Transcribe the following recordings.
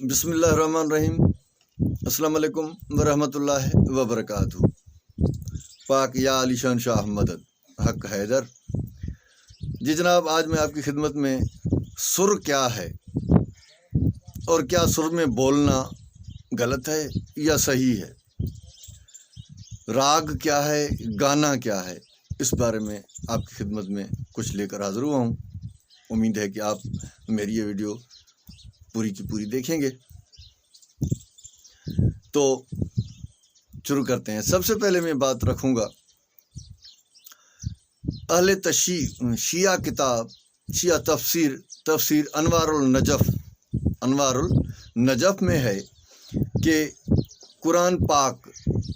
बिस्मिल्लाहिर्रहमानिर्रहीम। अस्सलाम वालेकुम वरहमतुल्लाहि वबरकातुहू। पाक या अलीशान शाह मदद हक हैदर। जी जनाब, आज मैं आपकी खिदमत में सुर क्या है और क्या सुर में बोलना गलत है या सही है, राग क्या है, गाना क्या है, इस बारे में आपकी खिदमत में कुछ लेकर हाज़िर हुआ हूँ। उम्मीद है कि आप मेरी ये वीडियो पूरी की पूरी देखेंगे। तो शुरू करते हैं। सबसे पहले मैं बात रखूँगा अहले शिया किताब, शिया तफसीर अनवारुल नजफ़ में है कि कुरान पाक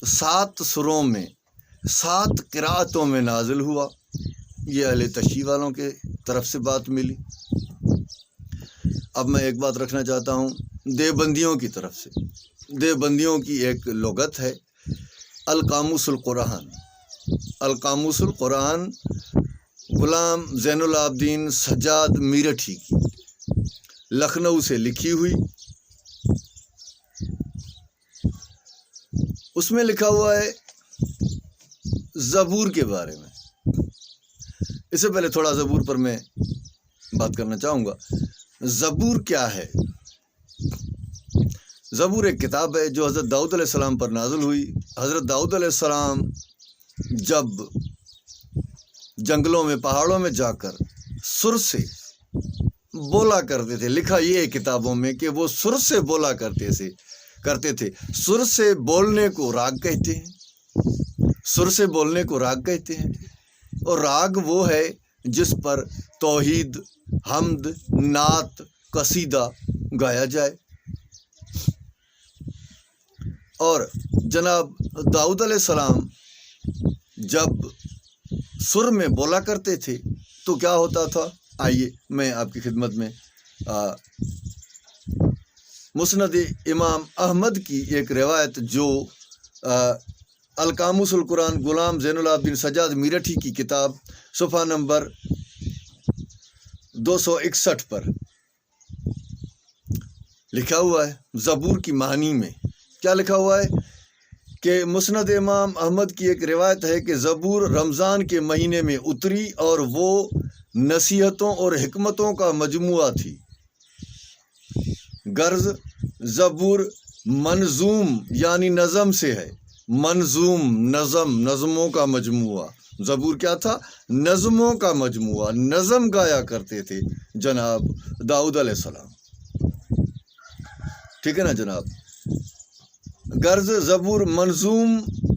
7 सुरों में 7 क़िराअतों में नाजिल हुआ। ये अहले तशरीह वालों के तरफ से बात मिली। अब मैं एक बात रखना चाहता हूँ देवबंदियों की तरफ से। देवबंदियों की एक लुगत है अल-कामूसुल कुरान गुलाम ज़ैनुल आबदीन सज्जाद मीरठी की, लखनऊ से लिखी हुई। उसमें लिखा हुआ है ज़बूर के बारे में। इससे पहले थोड़ा ज़बूर पर मैं बात करना चाहूँगा। ज़बूर क्या है? ज़बूर एक किताब है जो हज़रत दाऊद अलैहिस्सलाम पर नाज़िल हुई। हज़रत दाऊद अलैहिस्सलाम जब जंगलों में, पहाड़ों में जाकर सुर से बोला करते थे, लिखा ये है किताबों में कि वो सुर से बोला करते थे। सुर से बोलने को राग कहते हैं। सुर से बोलने को राग कहते हैं। और राग वो है जिस पर तौहीद, हम्द, नात, कसीदा गाया जाए। और जनाब दाऊद अलैहिस्सलाम जब सुर में बोला करते थे तो क्या होता था, आइए मैं आपकी खिदमत में मुस्नद इमाम अहमद की एक रिवायत जो अल-कामूसुल कुरान गुलाम ज़ैनुल आबदीन सज्जाद मीरठी की किताब सफ़ा नंबर 261 पर लिखा हुआ है। ज़बूर की मानी में क्या लिखा हुआ है कि मुस्नद इमाम अहमद की एक रिवायत है कि ज़बूर रमज़ान के महीने में उतरी और वो नसीहतों और हिकमतों का मजमुआ थी। गर्ज ज़बूर मंजूम यानी नज़म से है। मंजूम नज़मों का मजमुआ। ज़बूर क्या था? नज़मों का मजमुआ। नज़म गाया करते थे जनाब दाऊद अलैहिस्सलाम। ठीक है ना जनाब। गर्ज ज़बूर मंजूम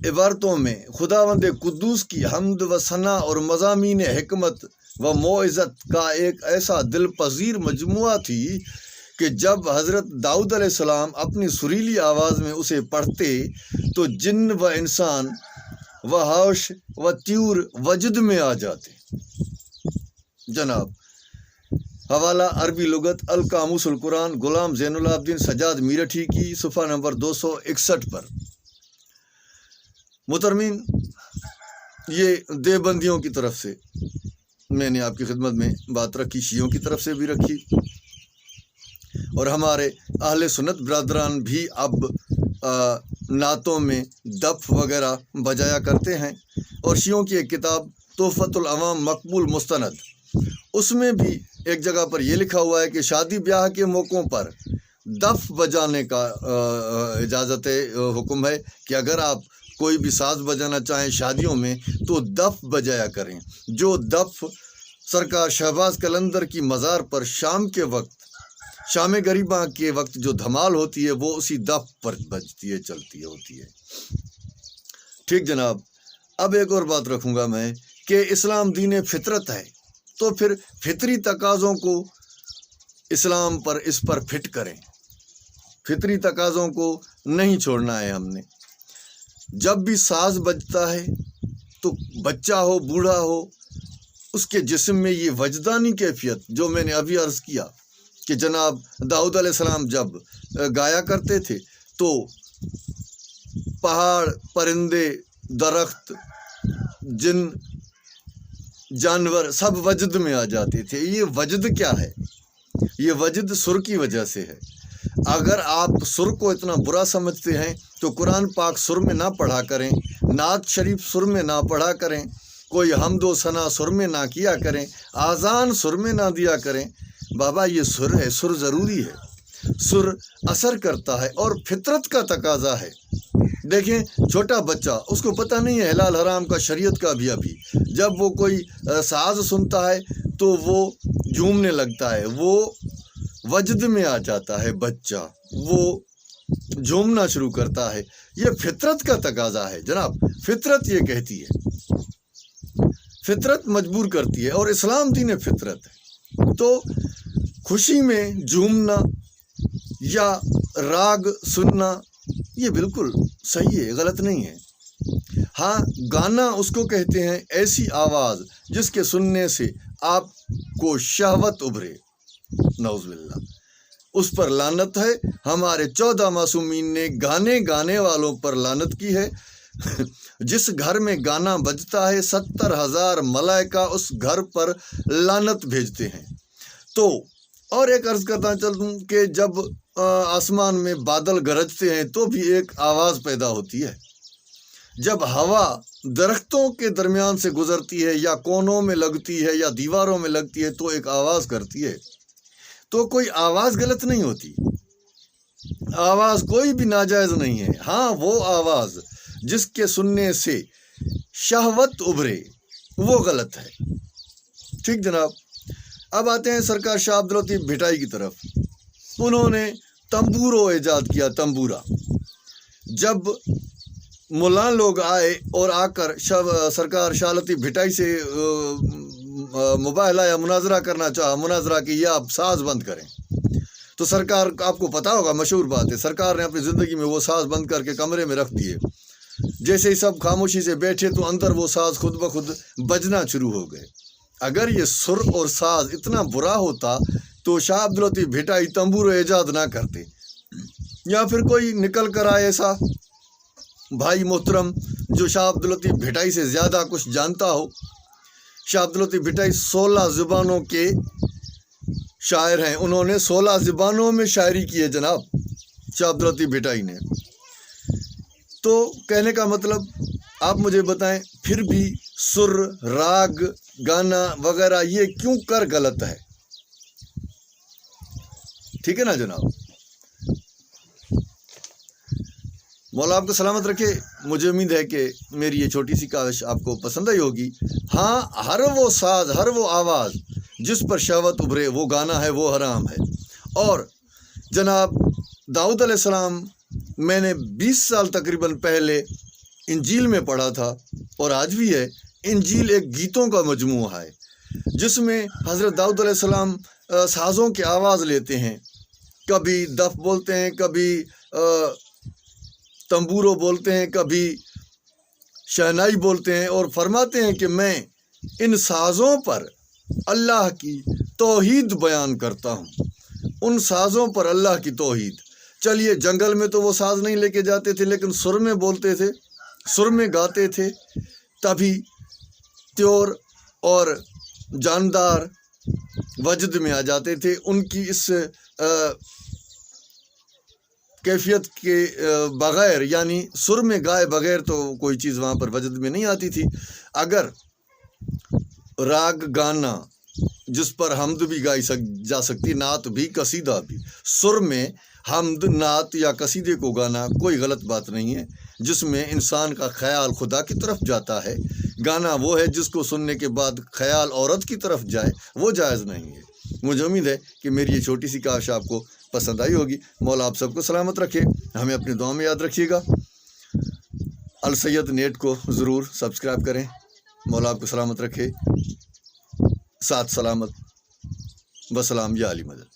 इबारतों में खुदावंद कुद्दूस की हम्द व सना और मज़ामीन हिकमत व मौइज़त का एक ऐसा दिलपजीर मजमुआ थी कि जब हज़रत दाऊद अलैहिस्सलाम अपनी सुरीली आवाज़ में उसे पढ़ते तो जिन्न व इंसान व हौश व त्यूर वजद में आ जाते। जनाब हवाला अरबी लुगत अल-कामूसुल कुरान गुलाम ज़ैनुल आबदीन सज्जाद मीरठी की सफ़ा नंबर 261 पर। मुहतरमीन, ये देवबंदियों की तरफ से मैंने आपकी खिदमत में बात रखी, शियों की तरफ से भी रखी। और हमारे अहले सुन्नत ब्रादरान भी अब नातों में दफ वगैरह बजाया करते हैं। और शियों की एक किताब तोहफ़तुल अवाम मकबूल मुस्तनद, उसमें भी एक जगह पर यह लिखा हुआ है कि शादी ब्याह के मौक़ों पर दफ बजाने का इजाज़त हुक्म है कि अगर आप कोई भी साज़ बजाना चाहें शादियों में तो दफ बजाया करें। जो दफ सरकार शहबाज कलंदर की मज़ार पर शाम के वक्त, शाम गरीबा के वक्त जो धमाल होती है वो उसी दफ पर बजती है, चलती होती है। ठीक जनाब। अब एक और बात रखूँगा मैं कि इस्लाम दीन फितरत है, तो फिर फितरी तकाज़ों को इस्लाम पर इस पर फिट करें। फितरी तकाज़ों को नहीं छोड़ना है हमने। जब भी साज़ बजता है तो बच्चा हो, बूढ़ा हो, उसके जिस्म में ये वजदानी कैफियत जो मैंने अभी अर्ज़ किया कि जनाब दाऊद अलैहिस्सलाम जब गाया करते थे तो पहाड़, परिंदे, दरख्त, जिन, जानवर सब वजद में आ जाते थे। ये वजद क्या है? ये वजद सुर की वजह से है। अगर आप सुर को इतना बुरा समझते हैं तो कुरान पाक सुर में ना पढ़ा करें, नात शरीफ सुर में ना पढ़ा करें, कोई हमदो सना सुर में ना किया करें, आज़ान सुर में ना दिया करें। बाबा ये सुर है, सुर ज़रूरी है, सुर असर करता है और फितरत का तकाजा है। देखें छोटा बच्चा, उसको पता नहीं है हलाल हराम का, शरीयत का भी। अभी जब वो कोई साज सुनता है तो वो झूमने लगता है, वो वजद में आ जाता है बच्चा, वो झूमना शुरू करता है। ये फितरत का तकाजा है जनाब, फितरत ये कहती है, फितरत मजबूर करती है और इस्लाम दीन फितरत है। तो खुशी में झूमना या राग सुनना ये बिल्कुल सही है, गलत नहीं है। हाँ, गाना उसको कहते हैं ऐसी आवाज़ जिसके सुनने से आपको शहवत उभरे, नौज़ुबिल्लाह, उस पर लानत है। हमारे 14 मासूमीन ने गाने वालों पर लानत की है। जिस घर में गाना बजता है 70,000 मलाइका उस घर पर लानत भेजते हैं। तो और एक अर्ज़ करता चलूँ कि जब आसमान में बादल गरजते हैं तो भी एक आवाज़ पैदा होती है। जब हवा दरख्तों के दरमियान से गुजरती है या कोनों में लगती है या दीवारों में लगती है तो एक आवाज़ करती है। तो कोई आवाज़ गलत नहीं होती, आवाज़ कोई भी नाजायज़ नहीं है। हाँ, वो आवाज़ जिसके सुनने से शहवत उभरे वो गलत है। ठीक जनाब। अब आते हैं सरकार शाह अब्दुल लतीफ़ भिटाई की तरफ। उन्होंने तंबूरो ईजाद किया, तंबूरा। जब मुल्ला लोग आए और आकर सरकार शाह लतीफ़ भिटाई से मुबाहला या मुनाजरा करना चाहा, मुनाजरा कि ये आप साज बंद करें, तो सरकार, आपको पता होगा मशहूर बात है, सरकार ने अपनी ज़िंदगी में वो साज बंद करके कमरे में रख दिए। जैसे ही सब खामोशी से बैठे तो अंदर वो साज खुद ब खुद बजना शुरू हो गए। अगर ये सुर और साज इतना बुरा होता तो शाह अब्दुल लतीफ़ भिटाई तंबूरो ईजाद ना करते, या फिर कोई निकल कर आए ऐसा भाई मोहतरम जो शाह अब्दुल लतीफ़ भिटाई से ज़्यादा कुछ जानता हो। शाह अब्दुल लतीफ़ भिटाई 16 ज़ुबानों के शायर हैं, उन्होंने 16 ज़ुबानों में शायरी की है जनाब शाह अब्दुल लतीफ़ भिटाई ने। तो कहने का मतलब आप मुझे बताएं, फिर भी सुर, राग, गाना वगैरह ये क्यों कर गलत है? ठीक है ना जनाब। मौला आपको सलामत रखे। मुझे उम्मीद है कि मेरी ये छोटी सी काविश आपको पसंद आई होगी। हाँ, हर वो साज, हर वो आवाज़ जिस पर शहवत उभरे वो गाना है, वो हराम है। और जनाब दाऊद अलैहिस्सलाम मैंने 20 साल तकरीबन पहले इंजील में पढ़ा था और आज भी है। इंजील एक गीतों का मजमूआ है जिसमें हज़रत दाऊद अलैहिस्सलाम साज़ों की आवाज़ लेते हैं, कभी दफ बोलते हैं, कभी तंबूरो बोलते हैं, कभी शहनाई बोलते हैं और फरमाते हैं कि मैं इन साज़ों पर अल्लाह की तौहीद बयान करता हूँ, उन साज़ों पर अल्लाह की तौहीद। चलिए, जंगल में तो वो साज़ नहीं लेके जाते थे, लेकिन सुर में बोलते थे, सुर में गाते थे, तभी त्योर और जानदार वजद में आ जाते थे। उनकी इस कैफियत के बग़ैर, यानी सुर में गाए बग़ैर तो कोई चीज़ वहाँ पर वजद में नहीं आती थी। अगर राग गाना जिस पर हमद भी गाई जा सकती, नात भी, कसीदा भी, सुर में हमद, नात या कसीदे को गाना कोई गलत बात नहीं है जिसमें इंसान का ख्याल खुदा की तरफ जाता है। गाना वो है जिसको सुनने के बाद ख्याल औरत की तरफ जाए, वो जायज़ नहीं है। मुझे उम्मीद है कि मेरी ये छोटी सी काविश आपको पसंद आई होगी। मौला आप सबको सलामत रखे, हमें अपनी दुआ में याद रखिएगा। अल सैयद नेट को ज़रूर सब्सक्राइब करें। मौला आपको सलामत रखे, साथ सलामत, बसलाम या अली मदद।